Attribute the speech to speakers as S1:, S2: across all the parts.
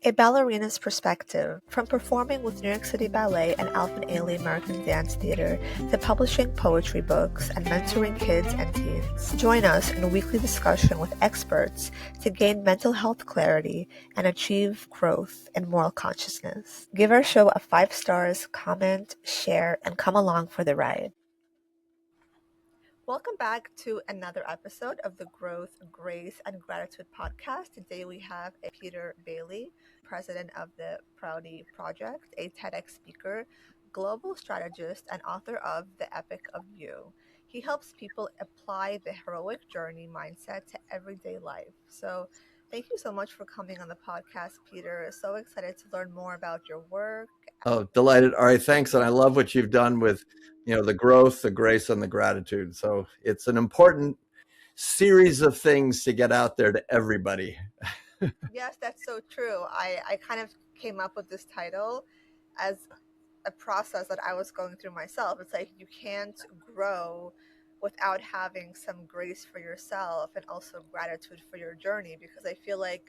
S1: A ballerina's perspective, from performing with New York City Ballet and Alvin Ailey American Dance Theater to publishing poetry books and mentoring kids and teens. Join us in a weekly discussion with experts to gain mental health clarity and achieve growth and moral consciousness. Give our show a 5 stars, comment, share, and come along for the ride. Welcome back to another episode of the Growth, Grace, and Gratitude podcast. Today we have Peter Bailey, president of the Proudy Project, a TEDx speaker, global strategist, and author of The Epic of You. He helps people apply the heroic journey mindset to everyday life. So thank you so much for coming on the podcast, Peter. So excited to learn more about your work.
S2: Oh, delighted. All right, thanks. And I love what you've done with, the growth, the grace, and the gratitude. So it's an important series of things to get out there to everybody.
S1: Yes, that's so true. I kind of came up with this title as a process that I was going through myself. It's like you can't grow without having some grace for yourself and also gratitude for your journey, because I feel like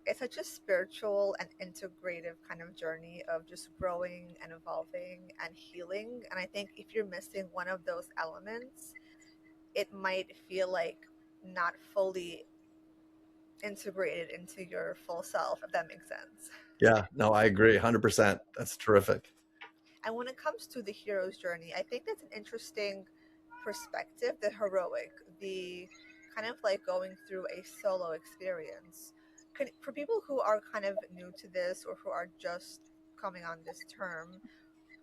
S1: it's such a spiritual and integrative kind of journey of just growing and evolving and healing. And I think if you're missing one of those elements, it might feel like not fully integrated into your full self, if that makes sense.
S2: Yeah, no, I agree 100%. That's terrific.
S1: And when it comes to the hero's journey, I think that's an interesting perspective, the heroic, the kind of like going through a solo experience. For people who are kind of new to this or who are just coming on this term,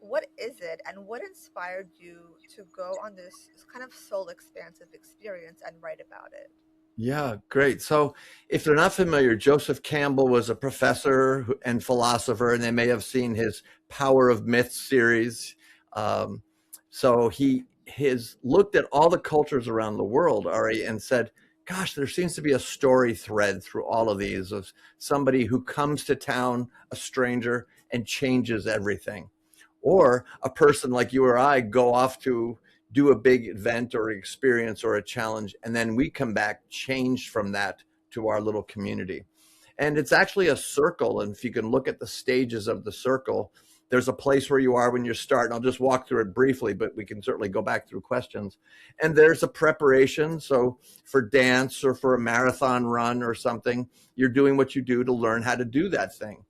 S1: what is it and what inspired you to go on this kind of soul expansive experience and write about it?
S2: Yeah, great. So if they're not familiar, Joseph Campbell was a professor and philosopher, and they may have seen his Power of Myth series. So he has looked at all the cultures around the world, Ari, and said, gosh, there seems to be a story thread through all of these of somebody who comes to town, a stranger, and changes everything. Or a person like you or I go off to do a big event or experience or a challenge, and then we come back changed from that to our little community. And it's actually a circle. And if you can look at the stages of the circle, there's a place where you are when you start. And I'll just walk through it briefly, but we can certainly go back through questions. And there's a preparation. So for dance or for a marathon run or something, you're doing what you do to learn how to do that thing.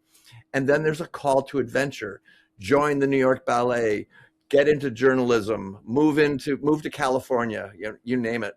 S2: And then there's a call to adventure. Join the New York Ballet, get into journalism, move to California, you name it.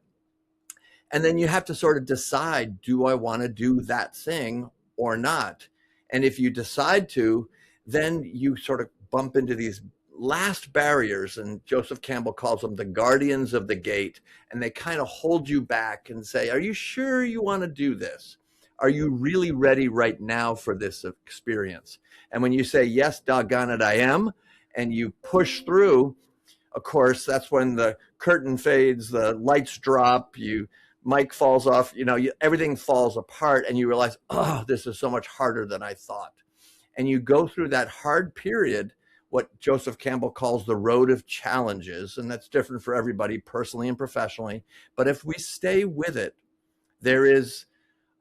S2: And then you have to sort of decide, do I want to do that thing or not? And if you decide to, then you sort of bump into these last barriers, and Joseph Campbell calls them the guardians of the gate. And they kind of hold you back and say, are you sure you want to do this? Are you really ready right now for this experience? And when you say, yes, doggone it, I am, and you push through, of course, that's when the curtain fades, the lights drop, mic falls off, everything falls apart, and you realize, oh, this is so much harder than I thought. And you go through that hard period, what Joseph Campbell calls the road of challenges, and that's different for everybody personally and professionally. But if we stay with it, there is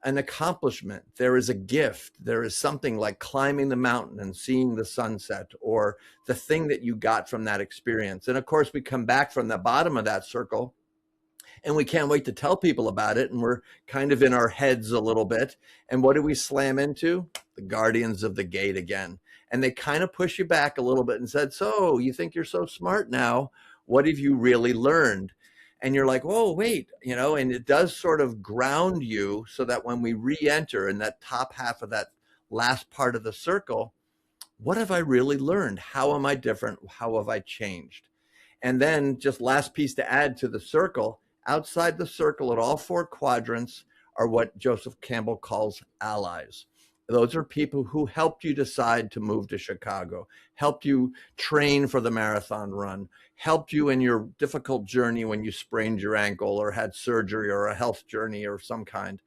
S2: an accomplishment, there is a gift, there is something like climbing the mountain and seeing the sunset, or the thing that you got from that experience. And of course, we come back from the bottom of that circle and we can't wait to tell people about it. And we're kind of in our heads a little bit. And what do we slam into? The guardians of the gate again. And they kind of push you back a little bit and said, so you think you're so smart now? What have you really learned? And you're like, whoa, wait, and it does sort of ground you so that when we re-enter in that top half of that last part of the circle, what have I really learned? How am I different? How have I changed? And then just last piece to add to the circle, outside the circle at all 4 quadrants are what Joseph Campbell calls allies. Those are people who helped you decide to move to Chicago, helped you train for the marathon run, helped you in your difficult journey when you sprained your ankle or had surgery or a health journey of some kind.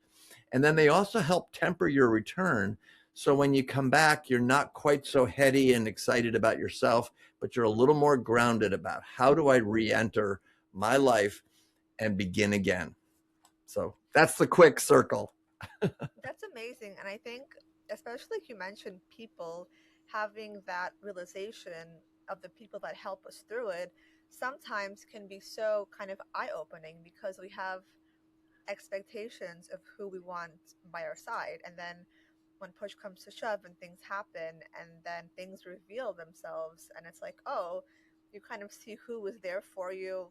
S2: And then they also help temper your return. So when you come back, you're not quite so heady and excited about yourself, but you're a little more grounded about how do I re-enter my life and begin again. So that's the quick circle.
S1: That's amazing. And I think especially like you mentioned, people having that realization of the people that help us through it sometimes can be so kind of eye opening because we have expectations of who we want by our side. And then when push comes to shove and things happen and then things reveal themselves, and it's like, oh, you kind of see who was there for you.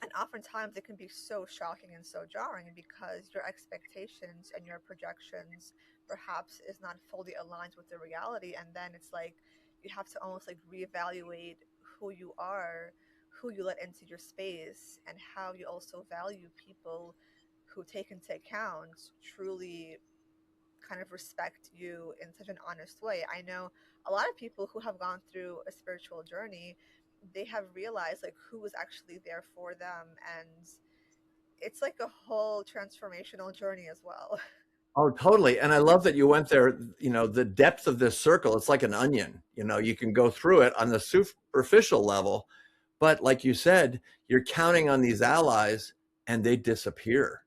S1: And oftentimes it can be so shocking and so jarring because your expectations and your projections perhaps is not fully aligned with the reality. And then it's like you have to almost like reevaluate who you are, who you let into your space, and how you also value people who take into account truly kind of respect you in such an honest way. I know a lot of people who have gone through a spiritual journey, they have realized like who was actually there for them, and it's like a whole transformational journey as well.
S2: Oh, totally. And I love that you went there. You know, the depth of this circle, it's like an onion. You know, you can go through it on the superficial level, but like you said, you're counting on these allies and they disappear.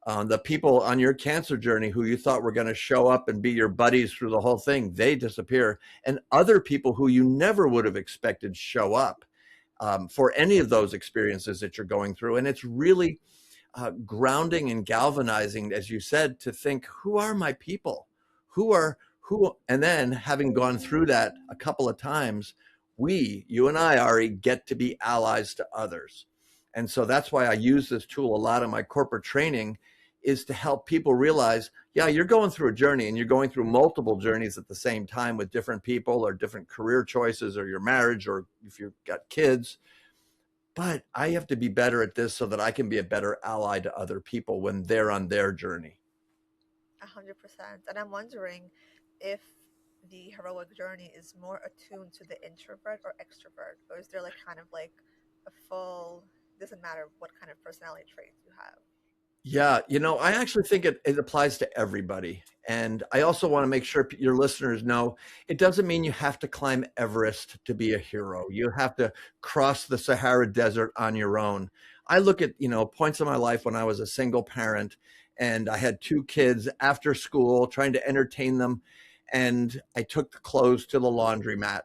S2: The people on your cancer journey who you thought were going to show up and be your buddies through the whole thing, they disappear. And other people who you never would have expected show up for any of those experiences that you're going through. And it's really grounding and galvanizing, as you said, to think, who are my people? Who? And then having gone through that a couple of times, you and I, Ari, get to be allies to others. And so that's why I use this tool a lot in my corporate training, is to help people realize, yeah, you're going through a journey and you're going through multiple journeys at the same time with different people or different career choices or your marriage or if you've got kids. But I have to be better at this so that I can be a better ally to other people when they're on their journey.
S1: 100%. And I'm wondering if the heroic journey is more attuned to the introvert or extrovert, or is there like kind of like a full, doesn't matter what kind of personality traits you have?
S2: Yeah, you know, I actually think it applies to everybody. And I also want to make sure your listeners know it doesn't mean you have to climb Everest to be a hero. You have to cross the Sahara Desert on your own. I look at, you know, points in my life when I was a single parent and I had two kids after school trying to entertain them. And I took the clothes to the laundromat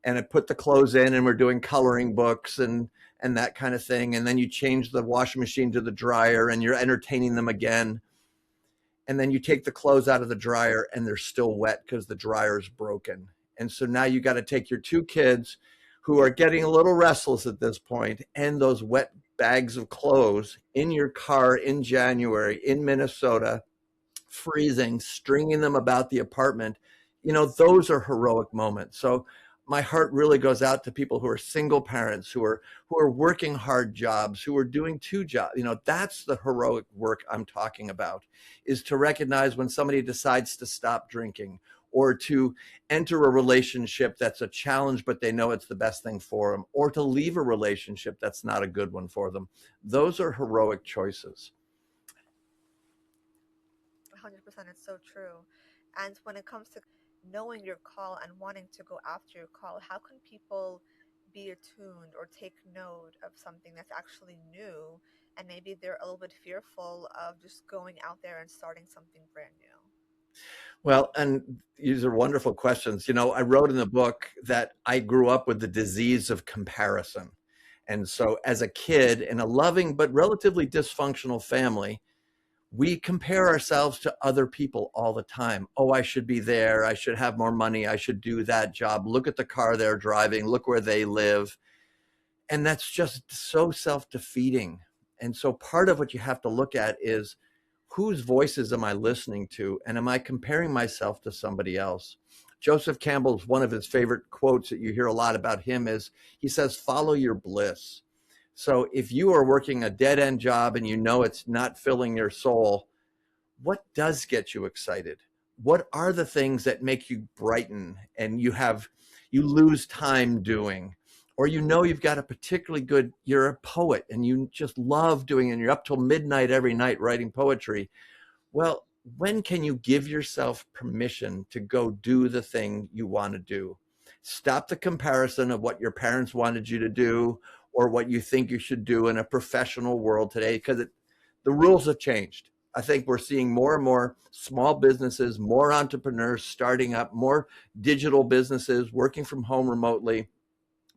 S2: and I put the clothes in and we're doing coloring books and that kind of thing. And then you change the washing machine to the dryer and you're entertaining them again. And then you take the clothes out of the dryer and they're still wet because the dryer's broken. And so now you got to take your two kids who are getting a little restless at this point and those wet bags of clothes in your car in January in Minnesota, freezing, stringing them about the apartment. You know, those are heroic moments. So my heart really goes out to people who are single parents, who are working hard jobs, who are doing two jobs. You know, that's the heroic work I'm talking about, is to recognize when somebody decides to stop drinking or to enter a relationship that's a challenge, but they know it's the best thing for them, or to leave a relationship that's not a good one for them. Those are heroic choices.
S1: 100%. It's so true. And when it comes to knowing your call and wanting to go after your call, how can people be attuned or take note of something that's actually new, and maybe they're a little bit fearful of just going out there and starting something brand new?
S2: Well, and these are wonderful questions. You know, I wrote in the book that I grew up with the disease of comparison. And so as a kid in a loving but relatively dysfunctional family, we compare ourselves to other people all the time. Oh, I should be there. I should have more money. I should do that job. Look at the car they're driving. Look where they live. And that's just so self-defeating. And so part of what you have to look at is, whose voices am I listening to? And am I comparing myself to somebody else? Joseph Campbell's, one of his favorite quotes that you hear a lot about him is, he says, follow your bliss. So if you are working a dead end job and you know it's not filling your soul, what does get you excited? What are the things that make you brighten and you lose time doing? Or you know you've got a particularly good, you're a poet and you just love doing it and you're up till midnight every night writing poetry. Well, when can you give yourself permission to go do the thing you want to do? Stop the comparison of what your parents wanted you to do or what you think you should do in a professional world today, because the rules have changed. I think we're seeing more and more small businesses, more entrepreneurs starting up, more digital businesses working from home remotely.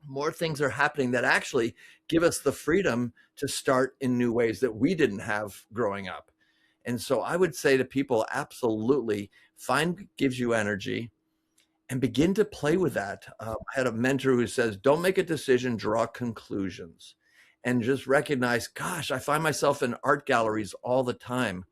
S2: More things are happening that actually give us the freedom to start in new ways that we didn't have growing up. And so I would say to people, absolutely find what gives you energy and begin to play with that. I had a mentor who says, don't make a decision, draw conclusions. And just recognize, gosh, I find myself in art galleries all the time.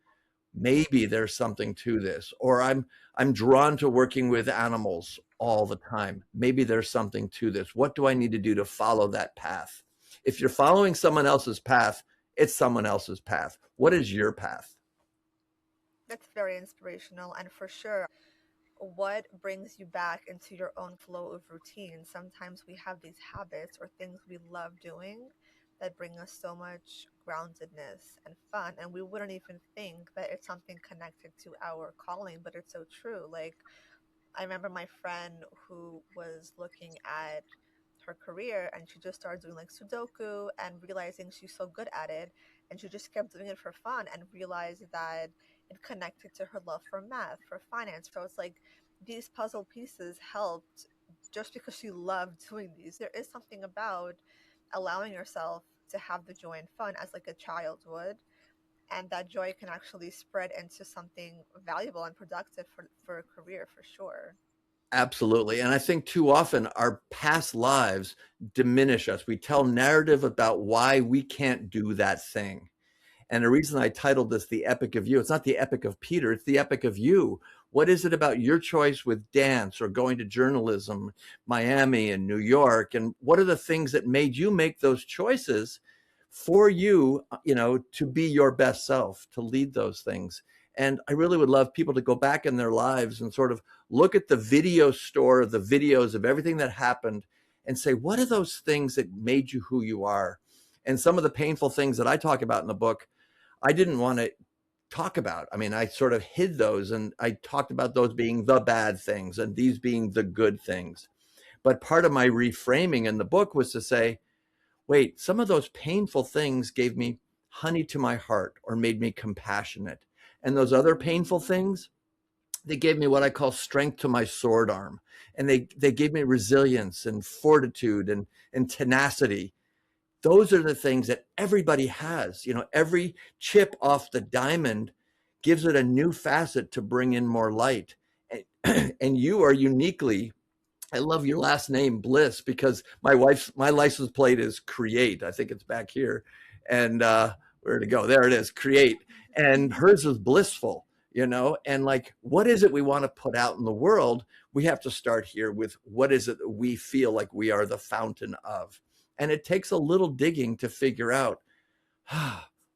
S2: Maybe there's something to this. Or I'm drawn to working with animals all the time. Maybe there's something to this. What do I need to do to follow that path? If you're following someone else's path, it's someone else's path. What is your path?
S1: That's very inspirational. And for sure, what brings you back into your own flow of routine? Sometimes we have these habits or things we love doing that bring us so much groundedness and fun, and we wouldn't even think that it's something connected to our calling, but it's so true. Like, I remember my friend who was looking at her career, and she just started doing like Sudoku and realizing she's so good at it. And she just kept doing it for fun and realized that it connected to her love for math, for finance. So it's like these puzzle pieces helped just because she loved doing these. There is something about allowing yourself to have the joy and fun as like a child would, and that joy can actually spread into something valuable and productive for a career for sure.
S2: Absolutely. And I think too often our past lives diminish us. We tell narrative about why we can't do that thing. And the reason I titled this The Epic of You, it's not the epic of Peter, it's the epic of you. What is it about your choice with dance or going to journalism, Miami and New York? And what are the things that made you make those choices for you, to be your best self, to lead those things? And I really would love people to go back in their lives and sort of look at the video store, the videos of everything that happened and say, what are those things that made you who you are? And some of the painful things that I talk about in the book, I didn't want to talk about. I mean, I sort of hid those and I talked about those being the bad things and these being the good things. But part of my reframing in the book was to say, wait, some of those painful things gave me honey to my heart or made me compassionate. And those other painful things, they gave me what I call strength to my sword arm. And they gave me resilience and fortitude and tenacity. Those are the things that everybody has. Every chip off the diamond gives it a new facet to bring in more light. And you are uniquely, I love your last name, Bliss, because my license plate is Create. I think it's back here. And where to go? There it is, Create. And hers is blissful, and like, what is it we want to put out in the world? We have to start here with what is it that we feel like we are the fountain of. And it takes a little digging to figure out,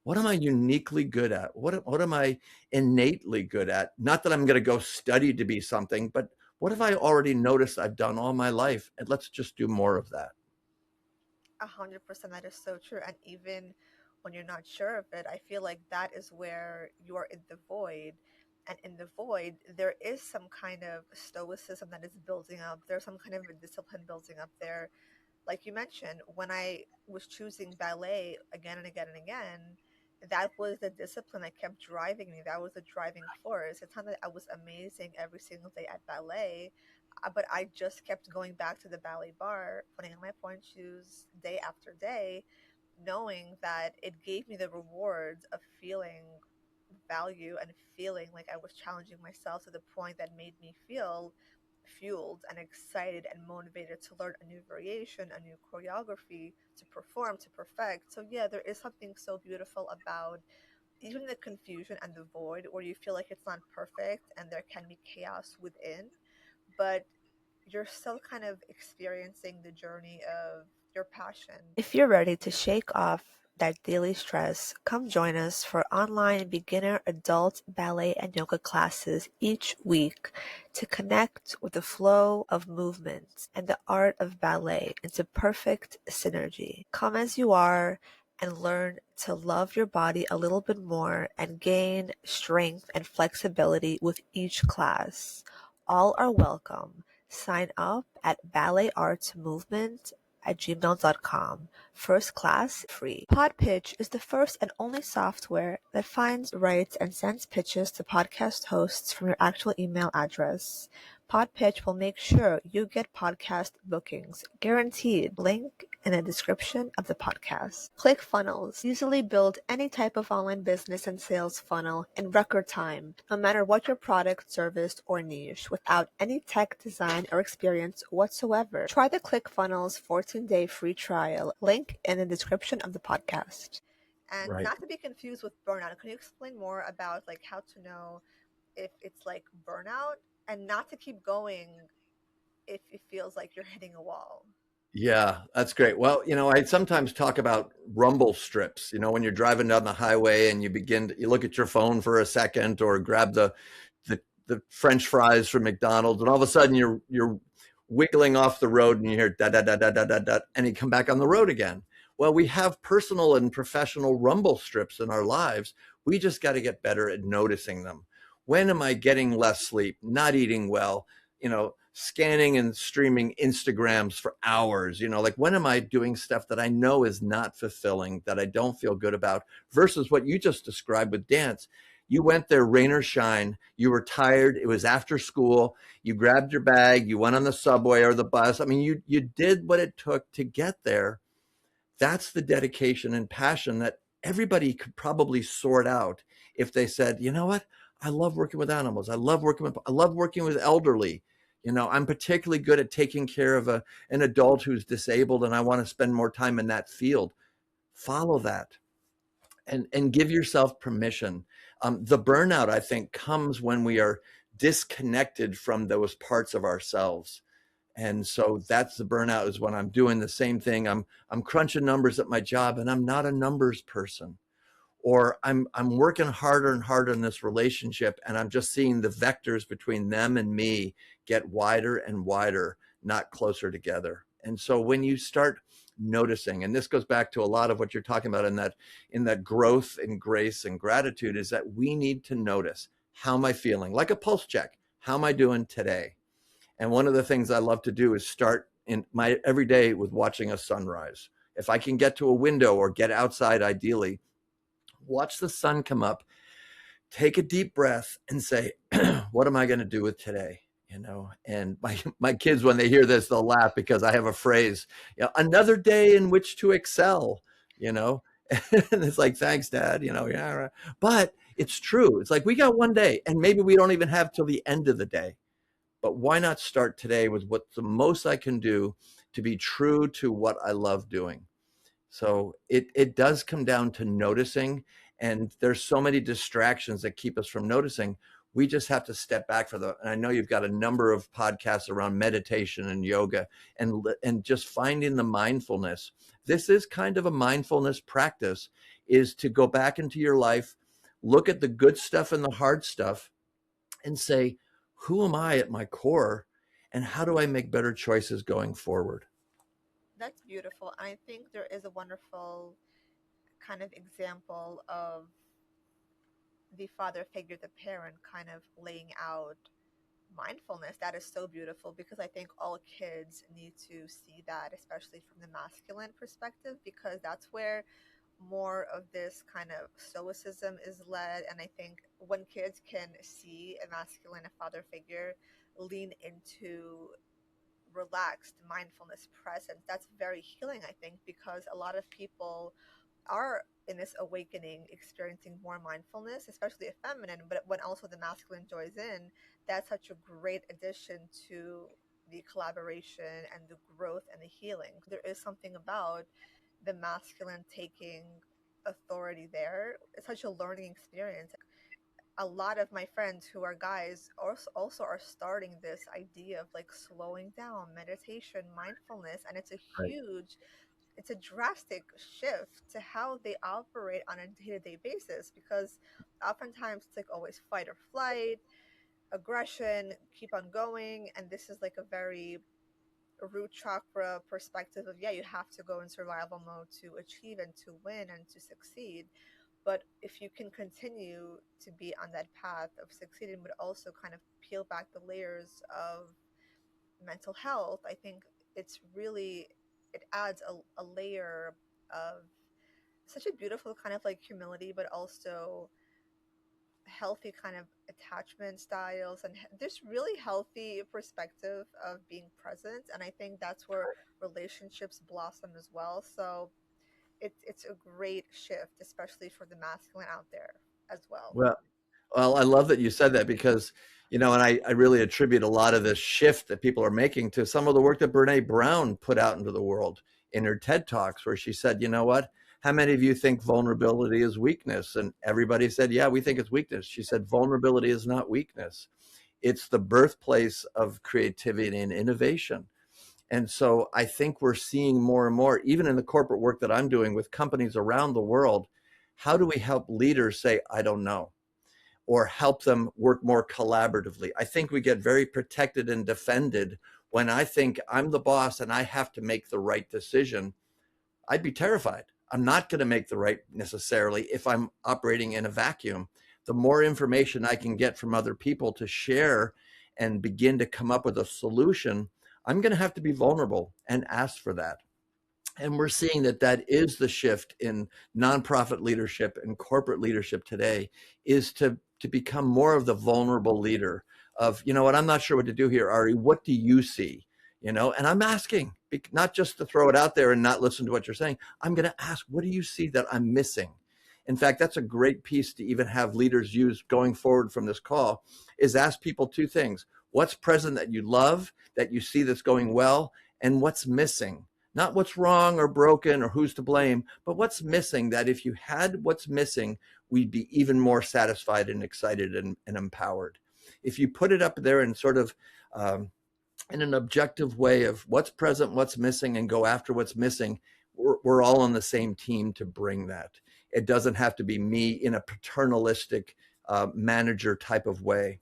S2: what am I uniquely good at? What am I innately good at? Not that I'm going to go study to be something, but what have I already noticed I've done all my life? And let's just do more of that.
S1: 100%, that is so true. And even when you're not sure of it, I feel like that is where you're in the void. And in the void, there is some kind of stoicism that is building up. There's some kind of a discipline building up there. Like you mentioned, when I was choosing ballet again and again and again, that was the discipline that kept driving me. That was the driving force. It's not that I was amazing every single day at ballet, but I just kept going back to the ballet bar, putting on my pointe shoes day after day, knowing that it gave me the rewards of feeling value and feeling like I was challenging myself to the point that made me feel fueled and excited and motivated to learn a new variation, a new choreography, to perform, to perfect. So, yeah, there is something so beautiful about even the confusion and the void where you feel like it's not perfect and there can be chaos within, but you're still kind of experiencing the journey of your passion. If you're ready to shake off that daily stress, come join us for online beginner, adult, ballet, and yoga classes each week to connect with the flow of movement and the art of ballet into perfect synergy. Come as you are and learn to love your body a little bit more and gain strength and flexibility with each class. All are welcome. Sign up at Ballet Arts Movement podpitch@gmail.com. First class free. Podpitch is the first and only software that finds, writes, and sends pitches to podcast hosts from your actual email address. Podpitch will make sure you get podcast bookings, guaranteed. Link in the description of the podcast. ClickFunnels easily build any type of online business and sales funnel in record time, no matter what your product, service, or niche, without any tech design or experience whatsoever. Try the ClickFunnels 14-day free trial. Link in the description of the podcast. And
S2: Right.
S1: not to be confused with burnout, can you explain more about like how to know if it's like burnout and not to keep going if it feels like you're hitting a wall?
S2: Yeah, that's great. Well, I sometimes talk about rumble strips, when you're driving down the highway and you look at your phone for a second or grab the French fries from McDonald's, and all of a sudden you're wiggling off the road and you hear da da da da da da da, and you come back on the road again. Well, we have personal and professional rumble strips in our lives. We just got to get better at noticing them. When am I getting less sleep, not eating well, scanning and streaming Instagrams for hours, like when am I doing stuff that I know is not fulfilling, that I don't feel good about, versus what you just described with dance. You went there, rain or shine, you were tired, it was after school, you grabbed your bag, you went on the subway or the bus. I mean, you did what it took to get there. That's the dedication and passion that everybody could probably sort out if they said, you know what, I love working with animals, I love working with elderly. I'm particularly good at taking care of an adult who's disabled, and I want to spend more time in that field. Follow that and give yourself permission. The burnout, I think, comes when we are disconnected from those parts of ourselves. And so that's the burnout, is when I'm doing the same thing. I'm crunching numbers at my job and I'm not a numbers person. Or I'm working harder and harder in this relationship and I'm just seeing the vectors between them and me get wider and wider, not closer together. And so when you start noticing, and this goes back to a lot of what you're talking about in that growth and grace and gratitude, is that we need to notice, how am I feeling? Like a pulse check. How am I doing today? And one of the things I love to do is start in my every day with watching a sunrise. If I can get to a window or get outside, ideally, watch the sun come up, take a deep breath and say, what am I going to do with today? And my kids, when they hear this, they'll laugh because I have a phrase, another day in which to excel, and it's like, thanks, Dad, yeah. But it's true. It's like, we got one day and maybe we don't even have till the end of the day. But why not start today with what's the most I can do to be true to what I love doing? So it does come down to noticing, and there's so many distractions that keep us from noticing. We just have to step back for the. And I know you've got a number of podcasts around meditation and yoga, and just finding the mindfulness. This is kind of a mindfulness practice, is to go back into your life, look at the good stuff and the hard stuff, and say, who am I at my core, and how do I make better choices going forward?
S1: That's beautiful. I think there is a wonderful kind of example of the father figure, the parent, kind of laying out mindfulness. That is so beautiful because I think all kids need to see that, especially from the masculine perspective, because that's where more of this kind of stoicism is led. And I think when kids can see a masculine, a father figure, lean into relaxed mindfulness presence, that's very healing, I think, because a lot of people are in this awakening experiencing more mindfulness, especially a feminine, but when also the masculine joins in, that's such a great addition to the collaboration and the growth and the healing. There is something about the masculine taking authority there. It's such a learning experience. A lot of my friends who are guys also are starting this idea of like slowing down, meditation, mindfulness, and
S2: Right.
S1: it's a drastic shift to how they operate on a day-to-day basis, because oftentimes it's like always fight or flight, aggression, keep on going, and this is like a very root chakra perspective of, yeah, you have to go in survival mode to achieve and to win and to succeed. But if you can continue to be on that path of succeeding, but also kind of peel back the layers of mental health, I think it's really it adds a layer of such a beautiful kind of like humility, but also healthy kind of attachment styles, and this really healthy perspective of being present. And I think that's where relationships blossom as well. So it's a great shift, especially for the masculine out there as well.
S2: Well, well, I love that you said that because, and I really attribute a lot of this shift that people are making to some of the work that Brene Brown put out into the world in her TED Talks, where she said, you know what? How many of you think vulnerability is weakness? And everybody said, yeah, we think it's weakness. She said, vulnerability is not weakness. It's the birthplace of creativity and innovation. And so I think we're seeing more and more, even in the corporate work that I'm doing with companies around the world, how do we help leaders say, I don't know? Or help them work more collaboratively. I think we get very protected and defended when I think I'm the boss and I have to make the right decision. I'd be terrified. I'm not going to make the right necessarily if I'm operating in a vacuum. The more information I can get from other people to share and begin to come up with a solution, I'm going to have to be vulnerable and ask for that. And we're seeing that that is the shift in nonprofit leadership and corporate leadership today, is to become more of the vulnerable leader of, you know what, I'm not sure what to do here, Ari, what do you see? And I'm asking, not just to throw it out there and not listen to what you're saying. I'm going to ask, what do you see that I'm missing? In fact, that's a great piece to even have leaders use going forward from this call, is ask people two things. What's present that you love, that you see that's going well, and what's missing? Not what's wrong or broken or who's to blame, but what's missing, that if you had what's missing, we'd be even more satisfied and excited and empowered. If you put it up there and sort of in an objective way of what's present, what's missing, and go after what's missing, we're all on the same team to bring that. It doesn't have to be me in a paternalistic manager type of way.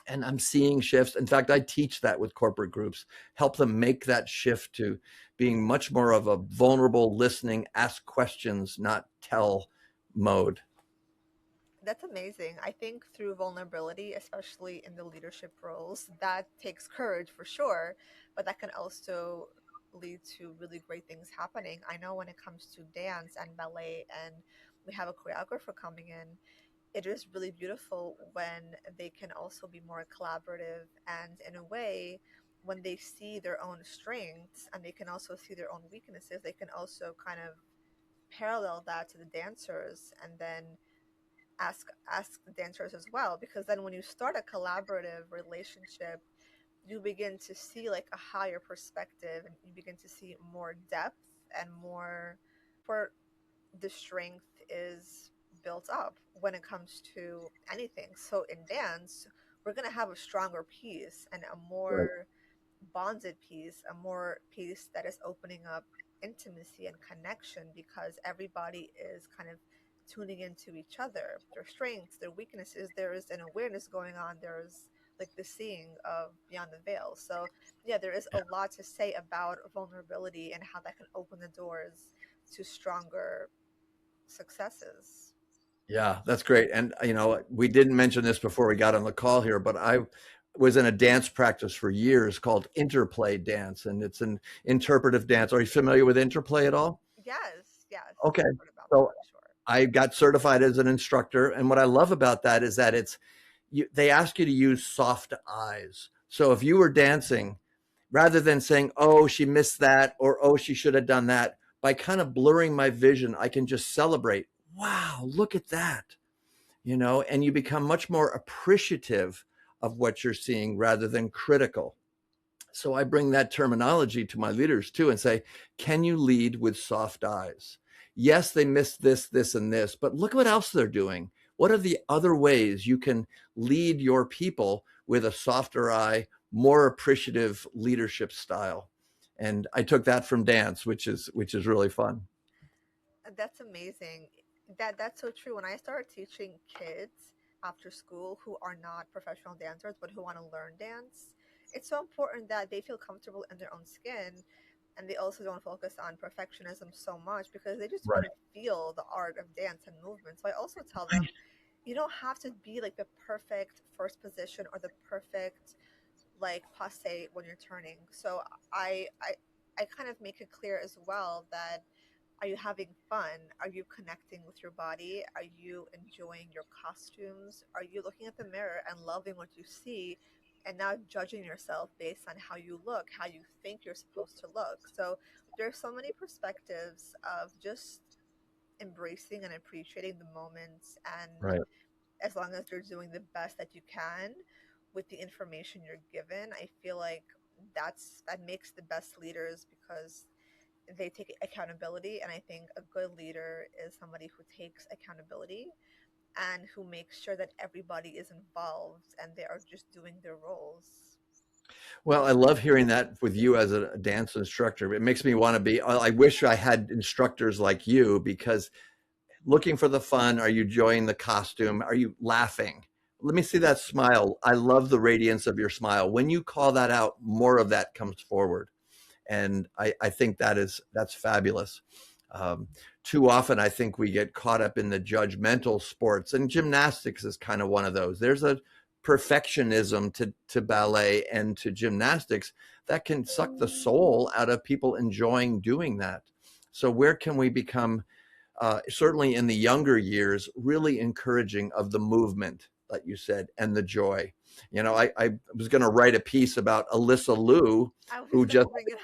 S2: And I'm seeing shifts. In fact, I teach that with corporate groups, help them make that shift to being much more of a vulnerable, listening, ask questions, not tell mode.
S1: That's amazing. I think through vulnerability, especially in the leadership roles, that takes courage for sure, but that can also lead to really great things happening. I know when it comes to dance and ballet, and we have a choreographer coming in, it is really beautiful when they can also be more collaborative, and in a way, when they see their own strengths and they can also see their own weaknesses, they can also kind of parallel that to the dancers, and then ask the dancers as well, because then when you start a collaborative relationship, you begin to see like a higher perspective, and you begin to see more depth and more for the strength is built up when it comes to anything. So in dance, we're going to have a stronger piece and a
S2: Right.
S1: more bonded piece, a more piece that is opening up intimacy and connection, because everybody is kind of tuning into each other, their strengths, their weaknesses. There is an awareness going on. There's like the seeing of beyond the veil. So yeah, there is a lot to say about vulnerability and how that can open the doors to stronger successes.
S2: Yeah, that's great. And, we didn't mention this before we got on the call here, but I was in a dance practice for years called interplay dance, and it's an interpretive dance. Are you familiar with interplay at all?
S1: Yes, yes,
S2: Okay.
S1: I've heard about that
S2: So
S1: for sure.
S2: I got certified as an instructor. And what I love about that is that they ask you to use soft eyes. So if you were dancing, rather than saying, oh, she missed that, or oh, she should have done that, by kind of blurring my vision, I can just celebrate. Wow, look at that. And you become much more appreciative of what you're seeing rather than critical. So I bring that terminology to my leaders too and say, can you lead with soft eyes? Yes, they missed this, this, and this, but look what else they're doing. What are the other ways you can lead your people with a softer eye, more appreciative leadership style? And I took that from dance, which is really fun.
S1: That's amazing. That's so true. When I started teaching kids after school who are not professional dancers but who want to learn dance, it's so important that they feel comfortable in their own skin, and they also don't focus on perfectionism so much, because they just want
S2: Right.
S1: to feel the art of dance and movement. So I also tell them you don't have to be like the perfect first position or the perfect like passe when you're turning. So I I kind of make it clear as well that, are you having fun? Are you connecting with your body? Are you enjoying your costumes? Are you looking at the mirror and loving what you see and not judging yourself based on how you look, how you think you're supposed to look? So there's so many perspectives of just embracing and appreciating the moments, and
S2: Right.
S1: as long as you're doing the best that you can with the information you're given, I feel like that makes the best leaders, because they take accountability. And I think a good leader is somebody who takes accountability and who makes sure that everybody is involved and they are just doing their roles.
S2: Well, I love hearing that with you as a dance instructor. It makes me want to be, I wish I had instructors like you, because looking for the fun, are you enjoying the costume? Are you laughing? Let me see that smile. I love the radiance of your smile. When you call that out, more of that comes forward. And I think that's fabulous. Um, Too often, I think we get caught up in the judgmental sports, and gymnastics is kind of one of those. There's a perfectionism to ballet and to gymnastics that can suck the soul out of people enjoying doing that. So where can we become, certainly in the younger years, really encouraging of the movement, like you said, and the joy? You know, I was going to write a piece about Alysa Liu,
S1: I was
S2: who
S1: going to
S2: just,
S1: bring it up.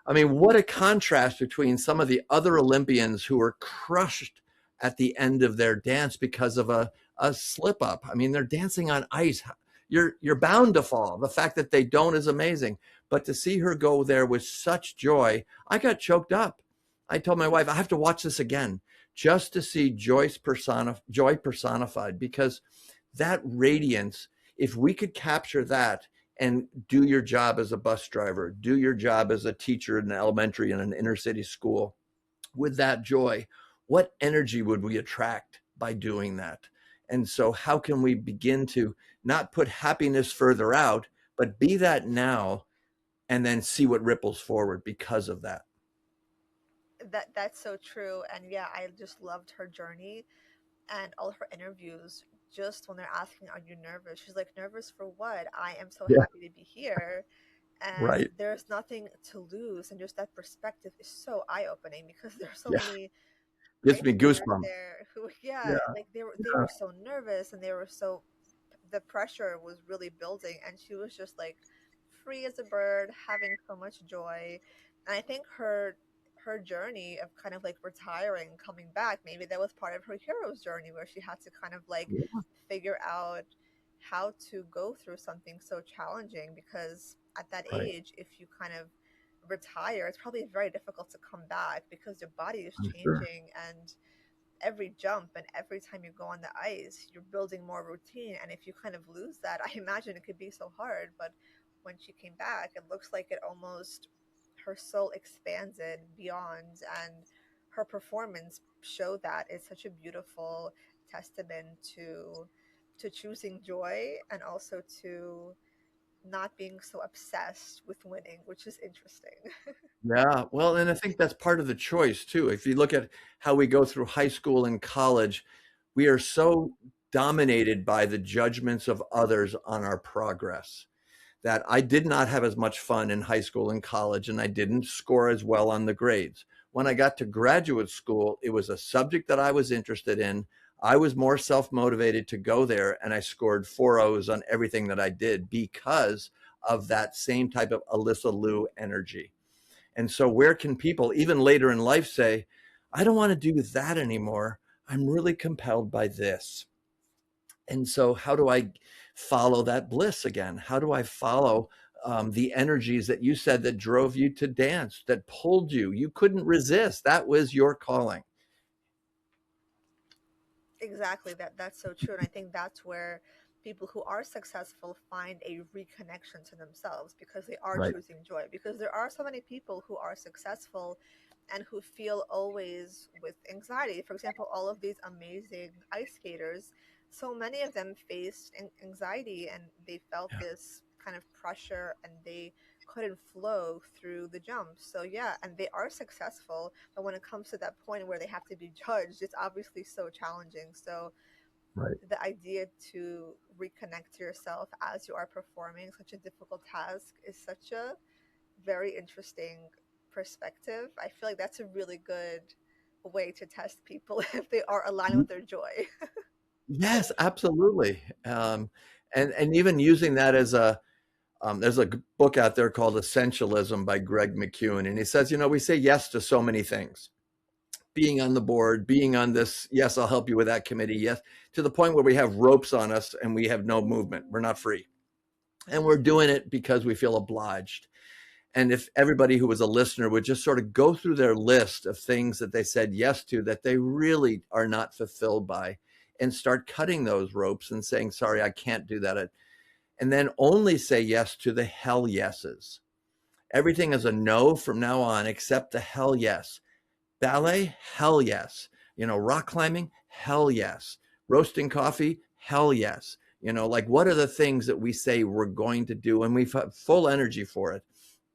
S2: I mean, what a contrast between some of the other Olympians who were crushed at the end of their dance because of a slip up. I mean, they're dancing on ice. You're bound to fall. The fact that they don't is amazing. But to see her go there with such joy, I got choked up. I told my wife, I have to watch this again just to see joy personified, because that radiance, if we could capture that and do your job as a bus driver, do your job as a teacher in an elementary in an inner city school with that joy, what energy would we attract by doing that? And so, how can we begin to not put happiness further out, but be that now, and then see what ripples forward because of that?
S1: That's so true. And yeah, I just loved her journey and all her interviews. Just when they're asking, "Are you nervous?" She's like, "Nervous for what? I am so
S2: Yeah,
S1: happy to be here." And
S2: right.
S1: there's nothing to lose. And just that perspective is so eye opening, because there's so
S2: Yeah,
S1: many
S2: gives
S1: ice
S2: me
S1: skaters
S2: goosebumps.
S1: there who, yeah,
S2: Yeah,
S1: like they were so nervous, and they were so, the pressure was really building, and she was just like free as a bird, having so much joy. And I think her journey of kind of like retiring, coming back, maybe that was part of her hero's journey, where she had to kind of like
S2: yeah,
S1: figure out how to go through something so challenging, because at that
S2: right.
S1: age, if you kind of retire, it's probably very difficult to come back, because your body is
S2: I'm sure.
S1: changing, and every jump and every time you go on the ice, you're building more routine. And if you kind of lose that, I imagine it could be so hard. But when she came back, it looks like it almost, her soul expanded beyond, and her performance showed that. It's such a beautiful testament to choosing joy, and also to not being so obsessed with winning, which is interesting.
S2: Yeah, well, and I think that's part of the choice too. If you look at how we go through high school and college, we are so dominated by the judgments of others on our progress that I did not have as much fun in high school and college, and I didn't score as well on the grades. When I got to graduate school, it was a subject that I was interested in. I was more self motivated to go there, and I scored 4 O's on everything that I did because of that same type of Alysa Liu energy. And so, where can people, even later in life, say, I don't want to do that anymore? I'm really compelled by this. And so, how do I follow that bliss again? How do I follow the energies that you said that drove you to dance, that pulled you? You couldn't resist. That was your calling.
S1: Exactly, that's so true. And I think that's where people who are successful find a reconnection to themselves, because they are
S2: Right.
S1: choosing joy. Because there are so many people who are successful and who feel always with anxiety. For example, all of these amazing ice skaters, so many of them faced anxiety, and they felt
S2: Yeah.
S1: this kind of pressure, and they couldn't flow through the jumps. So yeah, and they are successful, but when it comes to that point where they have to be judged, it's obviously so challenging. So
S2: Right.
S1: the idea to reconnect to yourself as you are performing such a difficult task is such a very interesting perspective. I feel like that's a really good way to test people if they are aligned with their joy.
S2: Yes, absolutely. And even using that as a there's a book out there called Essentialism by Greg McKeown, and he says, we say yes to so many things. Being on the board, being on this, yes, I'll help you with that committee, yes, to the point where we have ropes on us and we have no movement. We're not free. And we're doing it because we feel obliged. And if everybody who was a listener would just sort of go through their list of things that they said yes to that they really are not fulfilled by, and start cutting those ropes and saying, sorry, I can't do that. And then only say yes to the hell yeses. Everything is a no from now on, except the hell yes. Ballet, hell yes. Rock climbing, hell yes. Roasting coffee, hell yes. Like, what are the things that we say we're going to do and we've had full energy for it?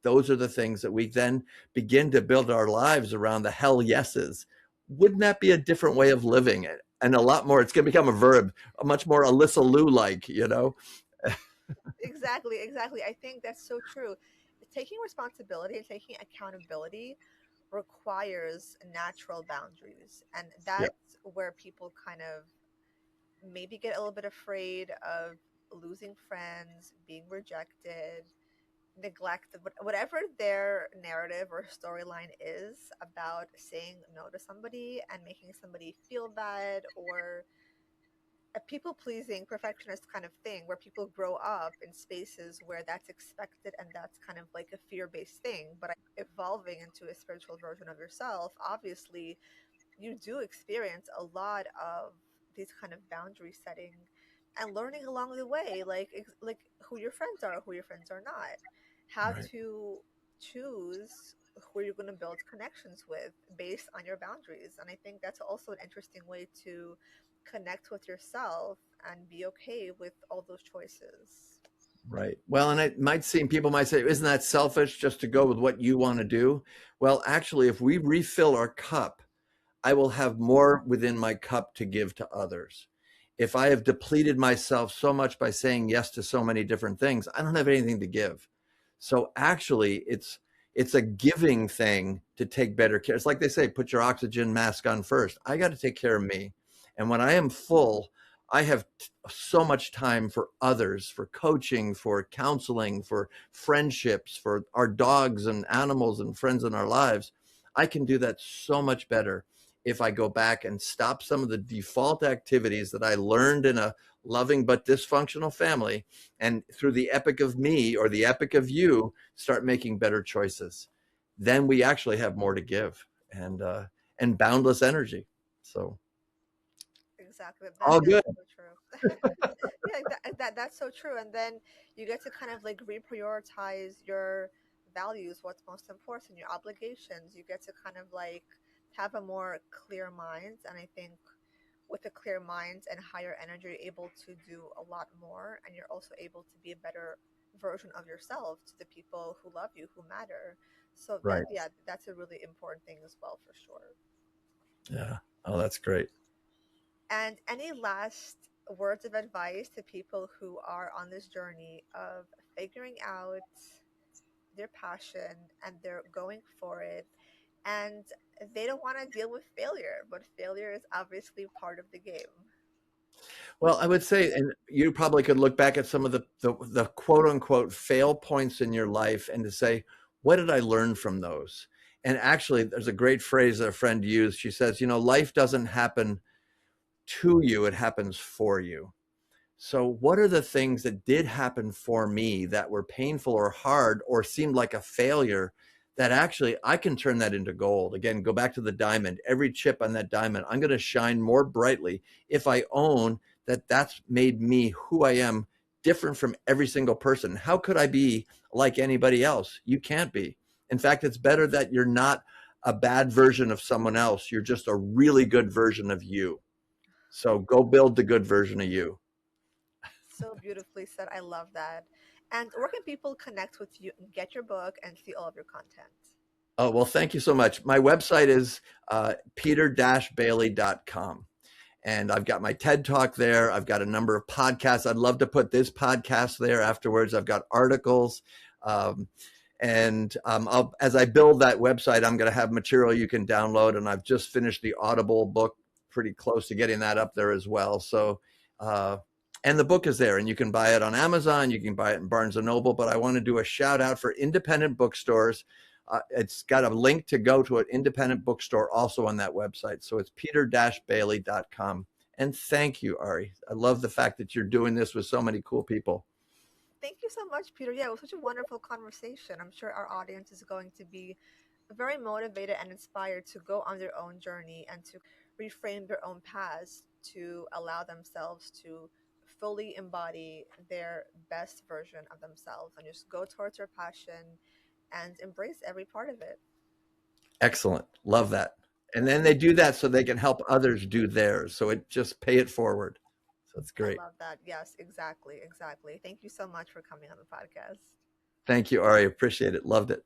S2: Those are the things that we then begin to build our lives around the hell yeses. Wouldn't that be a different way of living it? And a lot more, it's going to become a verb, a much more Alysa Liu-like,
S1: Exactly, exactly. I think that's so true. Taking responsibility and taking accountability requires natural boundaries. And
S2: Yep.
S1: that's where people kind of maybe get a little bit afraid of losing friends, being rejected, neglected, whatever their narrative or storyline is about saying no to somebody and making somebody feel bad, or a people pleasing perfectionist kind of thing where people grow up in spaces where that's expected and that's kind of like a fear based thing. But evolving into a spiritual version of yourself, obviously, you do experience a lot of these kind of boundary setting and learning along the way, like who your friends are, who your friends are not, how
S2: Right.
S1: to choose who you're going to build connections with based on your boundaries. And I think that's also an interesting way to connect with yourself and be okay with all those choices.
S2: Right. Well, and it might seem, people might say, isn't that selfish just to go with what you want to do? Well, actually, if we refill our cup, I will have more within my cup to give to others. If I have depleted myself so much by saying yes to so many different things, I don't have anything to give. So actually, it's a giving thing to take better care. It's like they say, put your oxygen mask on first. I got to take care of me. And when I am full, I have so much time for others, for coaching, for counseling, for friendships, for our dogs and animals and friends in our lives. I can do that so much better if I go back and stop some of the default activities that I learned in a loving but dysfunctional family, and through the epic of me or the epic of you, start making better choices. Then we actually have more to give, and boundless energy. So
S1: Exactly.
S2: all
S1: That is
S2: good.
S1: so true. Yeah, that's so true. And then you get to kind of like reprioritize your values, what's most important, your obligations. You get to kind of like have a more clear mind. And I think with a clear mind and higher energy, you're able to do a lot more. And you're also able to be a better version of yourself to the people who love you, who matter. So that,
S2: Right.
S1: yeah, that's a really important thing as well, for sure.
S2: Yeah. Oh, that's great.
S1: And any last words of advice to people who are on this journey of figuring out their passion and they're going for it, and they don't want to deal with failure, but failure is obviously part of the game?
S2: Well, I would say, and you probably could look back at some of the quote unquote fail points in your life and to say, what did I learn from those? And actually, there's a great phrase that a friend used. She says, life doesn't happen to you, it happens for you. So, what are the things that did happen for me that were painful or hard or seemed like a failure that actually I can turn that into gold? Again, go back to the diamond. Every chip on that diamond, I'm going to shine more brightly if I own that that's made me who I am, different from every single person. How could I be like anybody else? You can't be. In fact, it's better that you're not a bad version of someone else. You're just a really good version of you. So go build the good version of you.
S1: So beautifully said. I love that. And where can people connect with you and get your book and see all of your content?
S2: Oh, well, thank you so much. My website is peter-bailey.com. And I've got my TED Talk there. I've got a number of podcasts. I'd love to put this podcast there afterwards. I've got articles. Um, And as I build that website, I'm going to have material you can download. And I've just finished the Audible book, pretty close to getting that up there as well. So, and the book is there, and you can buy it on Amazon. You can buy it in Barnes and Noble. But I want to do a shout out for independent bookstores. It's got a link to go to an independent bookstore also on that website. So it's peter-bailey.com. And thank you, Ari. I love the fact that you're doing this with so many cool people.
S1: Thank you so much, Peter. Yeah, it was such a wonderful conversation. I'm sure our audience is going to be very motivated and inspired to go on their own journey and to reframe their own paths to allow themselves to fully embody their best version of themselves and just go towards their passion and embrace every part of it.
S2: Excellent. Love that. And then they do that so they can help others do theirs. So it just pay it forward. So it's
S1: I
S2: great.
S1: love that. Yes, exactly. Exactly. Thank you so much for coming on the podcast.
S2: Thank you, Ari. Appreciate it. Loved it.